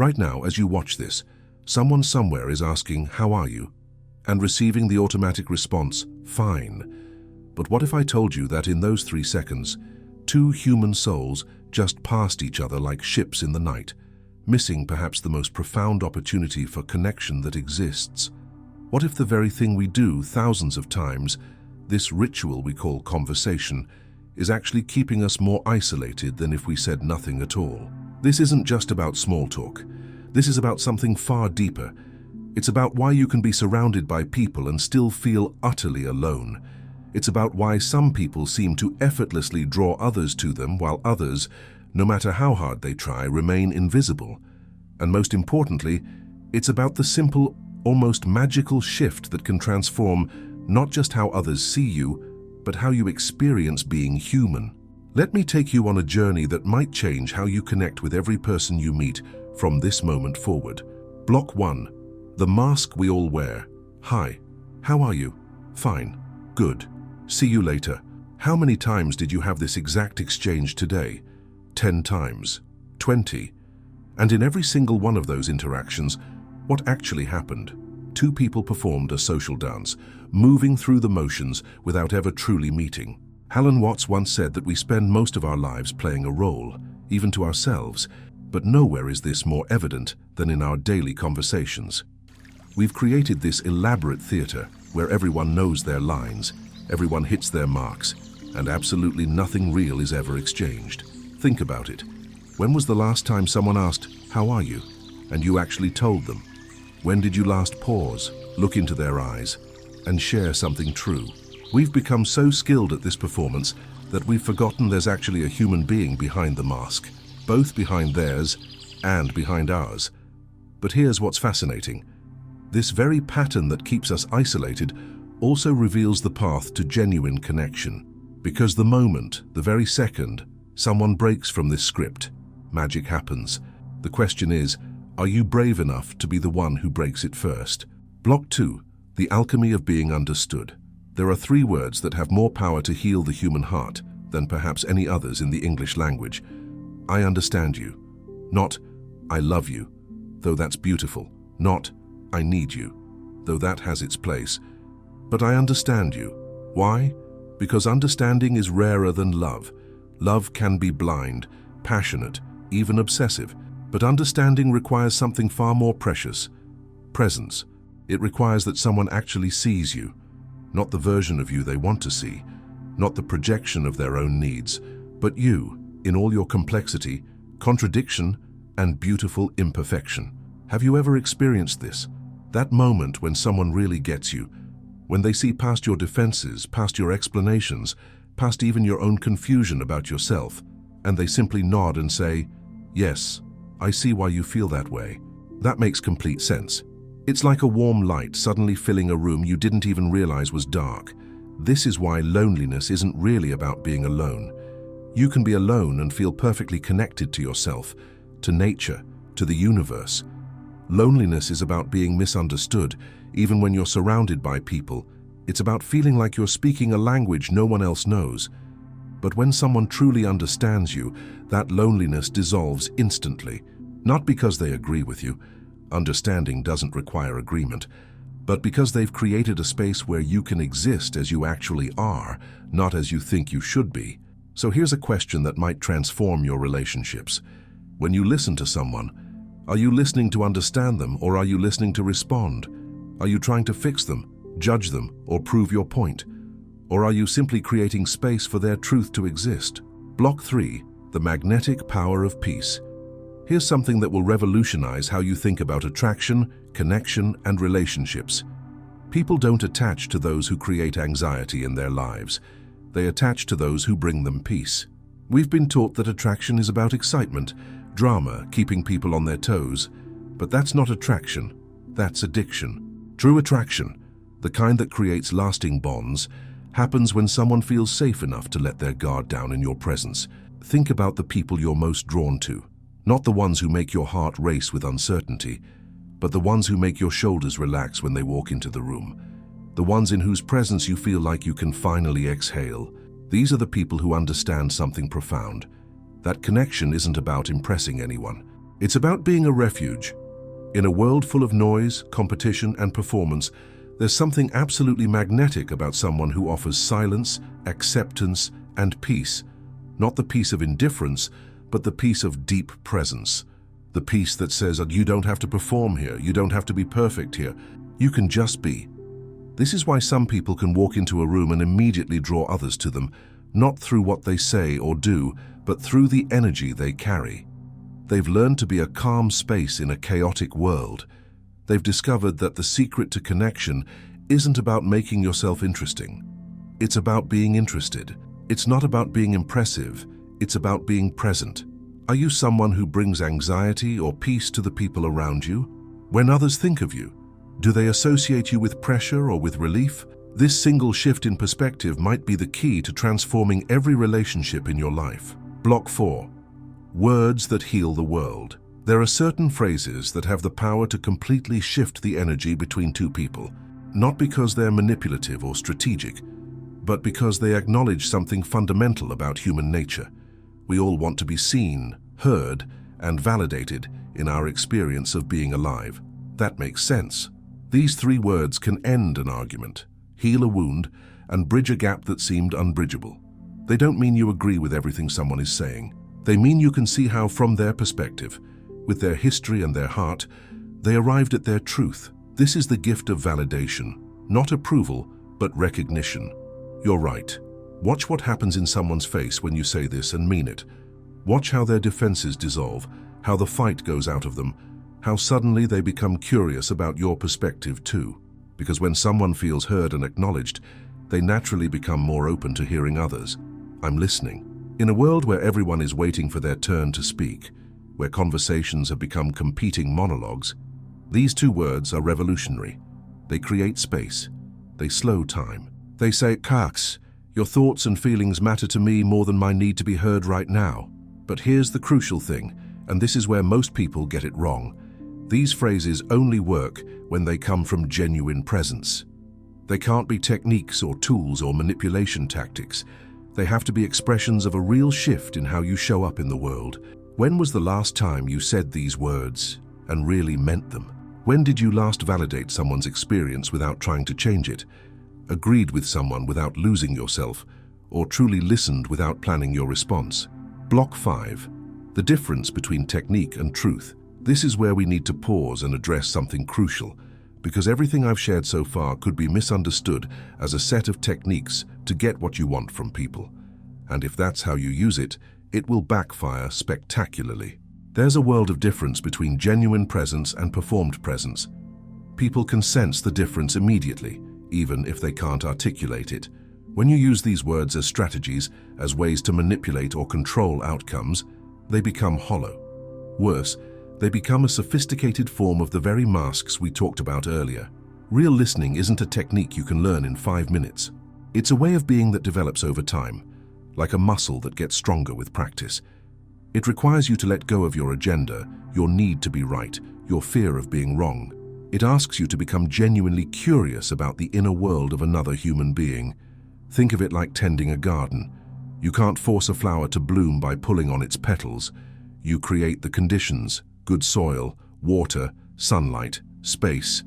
Right now, as you watch this, someone somewhere is asking, "How are you?" and receiving the automatic response, "Fine." But what if I told you that in those 3 seconds, 2 human souls just passed each other like ships in the night, missing perhaps the most profound opportunity for connection that exists? What if the very thing we do thousands of times, this ritual we call conversation, is actually keeping us more isolated than if we said nothing at all? This isn't just about small talk. This is about something far deeper. It's about why you can be surrounded by people and still feel utterly alone. It's about why some people seem to effortlessly draw others to them while others, no matter how hard they try, remain invisible. And most importantly, it's about the simple, almost magical shift that can transform not just how others see you, but how you experience being human. Let me take you on a journey that might change how you connect with every person you meet from this moment forward. Block 1. The mask we all wear. Hi. How are you? Fine. Good. See you later. How many times did you have this exact exchange today? 10 times. 20. And in every single one of those interactions, what actually happened? 2 people performed a social dance, moving through the motions without ever truly meeting. Alan Watts once said that we spend most of our lives playing a role, even to ourselves, but nowhere is this more evident than in our daily conversations. We've created this elaborate theater where everyone knows their lines, everyone hits their marks, and absolutely nothing real is ever exchanged. Think about it. When was the last time someone asked, "How are you?" and you actually told them? When did you last pause, look into their eyes, and share something true? We've become so skilled at this performance that we've forgotten there's actually a human being behind the mask, both behind theirs and behind ours. But here's what's fascinating. This very pattern that keeps us isolated also reveals the path to genuine connection. Because the moment, the very second, someone breaks from this script, magic happens. The question is, are you brave enough to be the one who breaks it first? Block 2. The alchemy of being understood. There are 3 words that have more power to heal the human heart than perhaps any others in the English language. I understand you. Not, I love you, though that's beautiful. Not, I need you, though that has its place. But I understand you. Why? Because understanding is rarer than love. Love can be blind, passionate, even obsessive. But understanding requires something far more precious. Presence. It requires that someone actually sees you. Not the version of you they want to see, not the projection of their own needs, but you, in all your complexity, contradiction, and beautiful imperfection. Have you ever experienced this? That moment when someone really gets you, when they see past your defenses, past your explanations, past even your own confusion about yourself, and they simply nod and say, "Yes, I see why you feel that way." That makes complete sense. It's like a warm light suddenly filling a room you didn't even realize was dark. This is why loneliness isn't really about being alone. You can be alone and feel perfectly connected to yourself, to nature, to the universe. Loneliness is about being misunderstood, even when you're surrounded by people. It's about feeling like you're speaking a language no one else knows. But when someone truly understands you, that loneliness dissolves instantly. Not because they agree with you. Understanding doesn't require agreement, but because they've created a space where you can exist as you actually are, not as you think you should be. So here's a question that might transform your relationships. When you listen to someone, are you listening to understand them, or are you listening to respond? Are you trying to fix them, judge them, or prove your point? Or are you simply creating space for their truth to exist? Block 3. The magnetic power of peace. Here's something that will revolutionize how you think about attraction, connection, and relationships. People don't attach to those who create anxiety in their lives. They attach to those who bring them peace. We've been taught that attraction is about excitement, drama, keeping people on their toes. But that's not attraction. That's addiction. True attraction, the kind that creates lasting bonds, happens when someone feels safe enough to let their guard down in your presence. Think about the people you're most drawn to. Not the ones who make your heart race with uncertainty, but the ones who make your shoulders relax when they walk into the room. The ones in whose presence you feel like you can finally exhale. These are the people who understand something profound. That connection isn't about impressing anyone. It's about being a refuge. In a world full of noise, competition, and performance, there's something absolutely magnetic about someone who offers silence, acceptance, and peace. Not the peace of indifference, but the peace of deep presence. The peace that says, you don't have to perform here, you don't have to be perfect here, you can just be. This is why some people can walk into a room and immediately draw others to them, not through what they say or do, but through the energy they carry. They've learned to be a calm space in a chaotic world. They've discovered that the secret to connection isn't about making yourself interesting. It's about being interested. It's not about being impressive. It's about being present. Are you someone who brings anxiety or peace to the people around you? When others think of you, do they associate you with pressure or with relief? This single shift in perspective might be the key to transforming every relationship in your life. Block 4. Words that heal the world. There are certain phrases that have the power to completely shift the energy between two people, not because they're manipulative or strategic, but because they acknowledge something fundamental about human nature. We all want to be seen, heard, and validated in our experience of being alive. That makes sense. These 3 words can end an argument, heal a wound, and bridge a gap that seemed unbridgeable. They don't mean you agree with everything someone is saying. They mean you can see how, from their perspective, with their history and their heart, they arrived at their truth. This is the gift of validation, not approval, but recognition. You're right. Watch what happens in someone's face when you say this and mean it. Watch how their defenses dissolve, how the fight goes out of them, how suddenly they become curious about your perspective too. Because when someone feels heard and acknowledged, they naturally become more open to hearing others. I'm listening. In a world where everyone is waiting for their turn to speak, where conversations have become competing monologues, these 2 words are revolutionary. They create space. They slow time. They say, Cox, your thoughts and feelings matter to me more than my need to be heard right now. But here's the crucial thing, and this is where most people get it wrong. These phrases only work when they come from genuine presence. They can't be techniques or tools or manipulation tactics. They have to be expressions of a real shift in how you show up in the world. When was the last time you said these words and really meant them? When did you last validate someone's experience without trying to change it? Agreed with someone without losing yourself, or truly listened without planning your response? Block 5. The difference between technique and truth. This is where we need to pause and address something crucial, because everything I've shared so far could be misunderstood as a set of techniques to get what you want from people. And if that's how you use it, it will backfire spectacularly. There's a world of difference between genuine presence and performed presence. People can sense the difference immediately, even if they can't articulate it. When you use these words as strategies, as ways to manipulate or control outcomes, they become hollow. Worse, they become a sophisticated form of the very masks we talked about earlier. Real listening isn't a technique you can learn in 5 minutes. It's a way of being that develops over time, like a muscle that gets stronger with practice. It requires you to let go of your agenda, your need to be right, your fear of being wrong. It asks you to become genuinely curious about the inner world of another human being. Think of it like tending a garden. You can't force a flower to bloom by pulling on its petals. You create the conditions, good soil, water, sunlight, space,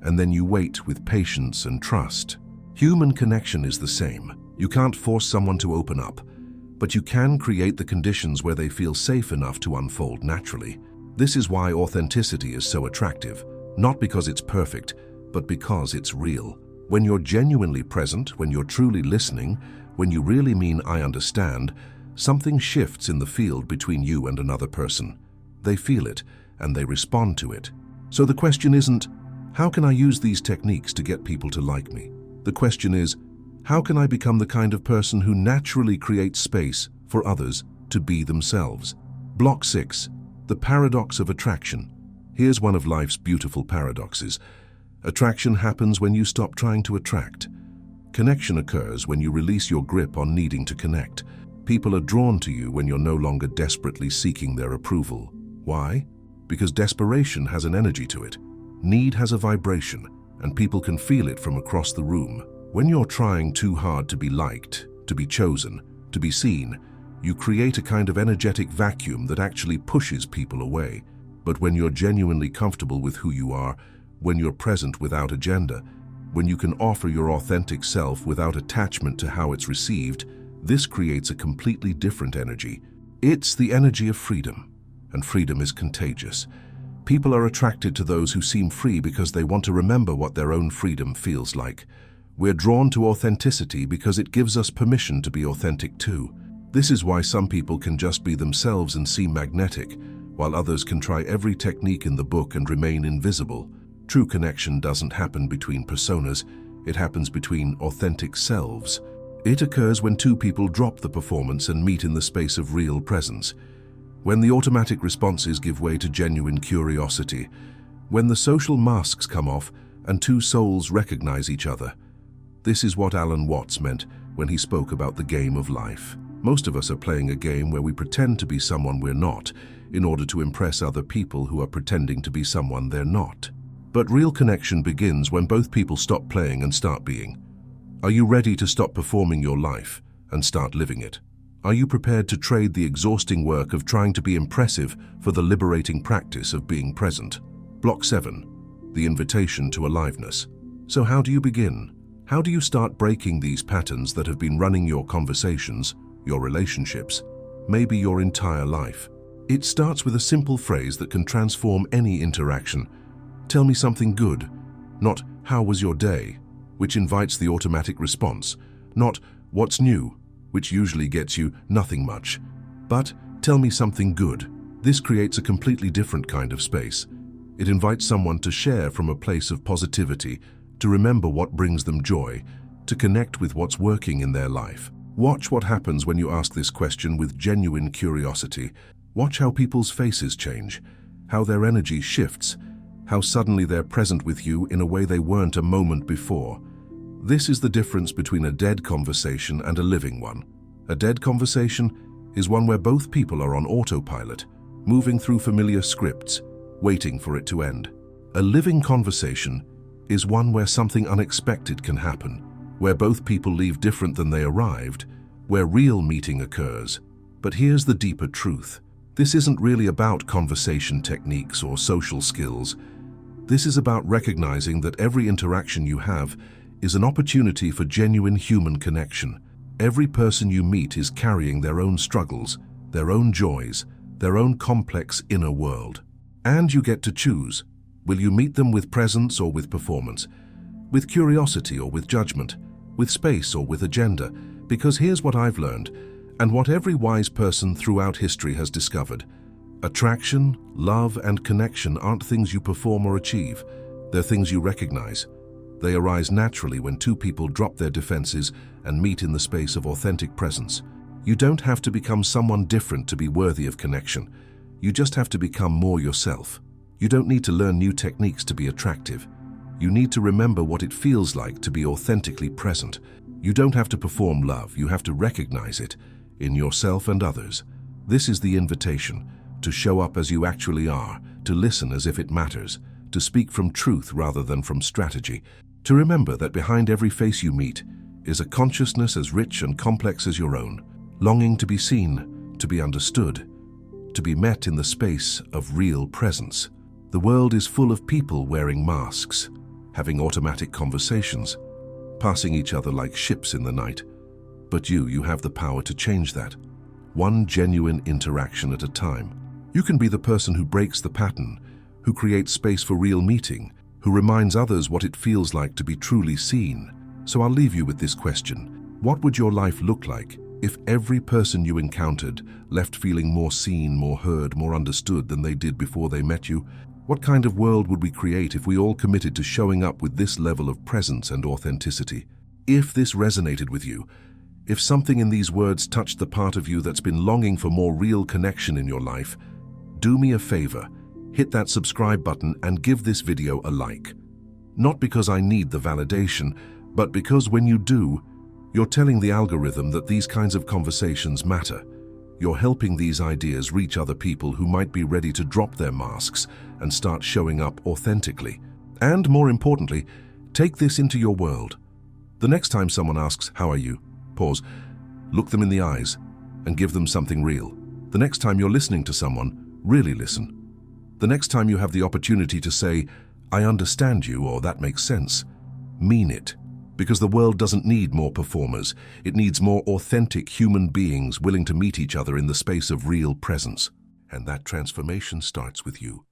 and then you wait with patience and trust. Human connection is the same. You can't force someone to open up, but you can create the conditions where they feel safe enough to unfold naturally. This is why authenticity is so attractive, not because it's perfect, but because it's real. When you're genuinely present, when you're truly listening, when you really mean I understand, something shifts in the field between you and another person. They feel it, and they respond to it. So the question isn't, how can I use these techniques to get people to like me? The question is, how can I become the kind of person who naturally creates space for others to be themselves? Block 6. The paradox of attraction. Here's one of life's beautiful paradoxes. Attraction happens when you stop trying to attract. Connection occurs when you release your grip on needing to connect. People are drawn to you when you're no longer desperately seeking their approval. Why? Because desperation has an energy to it. Need has a vibration, and people can feel it from across the room. When you're trying too hard to be liked, to be chosen, to be seen, you create a kind of energetic vacuum that actually pushes people away. But when you're genuinely comfortable with who you are, when you're present without agenda, when you can offer your authentic self without attachment to how it's received, this creates a completely different energy. It's the energy of freedom, and freedom is contagious. People are attracted to those who seem free because they want to remember what their own freedom feels like. We're drawn to authenticity because it gives us permission to be authentic too. This is why some people can just be themselves and seem magnetic, while others can try every technique in the book and remain invisible. True connection doesn't happen between personas, it happens between authentic selves. It occurs when two people drop the performance and meet in the space of real presence. When the automatic responses give way to genuine curiosity. When the social masks come off and two souls recognize each other. This is what Alan Watts meant when he spoke about the game of life. Most of us are playing a game where we pretend to be someone we're not, in order to impress other people who are pretending to be someone they're not. But real connection begins when both people stop playing and start being. Are you ready to stop performing your life and start living it? Are you prepared to trade the exhausting work of trying to be impressive for the liberating practice of being present? Block 7. The invitation to aliveness. So how do you begin? How do you start breaking these patterns that have been running your conversations, your relationships, maybe your entire life? It starts with a simple phrase that can transform any interaction. Tell me something good, not how was your day, which invites the automatic response, not what's new, which usually gets you nothing much, but tell me something good. This creates a completely different kind of space. It invites someone to share from a place of positivity, to remember what brings them joy, to connect with what's working in their life. Watch what happens when you ask this question with genuine curiosity. Watch how people's faces change, how their energy shifts, how suddenly they're present with you in a way they weren't a moment before. This is the difference between a dead conversation and a living one. A dead conversation is one where both people are on autopilot, moving through familiar scripts, waiting for it to end. A living conversation is one where something unexpected can happen, where both people leave different than they arrived, where real meeting occurs. But here's the deeper truth. This isn't really about conversation techniques or social skills. This is about recognizing that every interaction you have is an opportunity for genuine human connection. Every person you meet is carrying their own struggles, their own joys, their own complex inner world. And you get to choose. Will you meet them with presence or with performance? With curiosity or with judgment? With space or with agenda? Because here's what I've learned, and what every wise person throughout history has discovered. Attraction, love, and connection aren't things you perform or achieve. They're things you recognize. They arise naturally when two people drop their defenses and meet in the space of authentic presence. You don't have to become someone different to be worthy of connection. You just have to become more yourself. You don't need to learn new techniques to be attractive. You need to remember what it feels like to be authentically present. You don't have to perform love, you have to recognize it in yourself and others. This is the invitation, to show up as you actually are, to listen as if it matters, to speak from truth rather than from strategy, to remember that behind every face you meet is a consciousness as rich and complex as your own, longing to be seen, to be understood, to be met in the space of real presence. The world is full of people wearing masks, having automatic conversations, passing each other like ships in the night. But you have the power to change that, one genuine interaction at a time. You can be the person who breaks the pattern, who creates space for real meeting, who reminds others what it feels like to be truly seen. So I'll leave you with this question. What would your life look like if every person you encountered left feeling more seen, more heard, more understood than they did before they met you? What kind of world would we create if we all committed to showing up with this level of presence and authenticity? If this resonated with you, if something in these words touched the part of you that's been longing for more real connection in your life, do me a favor, hit that subscribe button and give this video a like. Not because I need the validation, but because when you do, you're telling the algorithm that these kinds of conversations matter. You're helping these ideas reach other people who might be ready to drop their masks and start showing up authentically. And more importantly, take this into your world. The next time someone asks, "How are you?" Pause, look them in the eyes, and give them something real. The next time you're listening to someone, really listen. The next time you have the opportunity to say, "I understand you," or "that makes sense," mean it. Because the world doesn't need more performers. It needs more authentic human beings willing to meet each other in the space of real presence. And that transformation starts with you.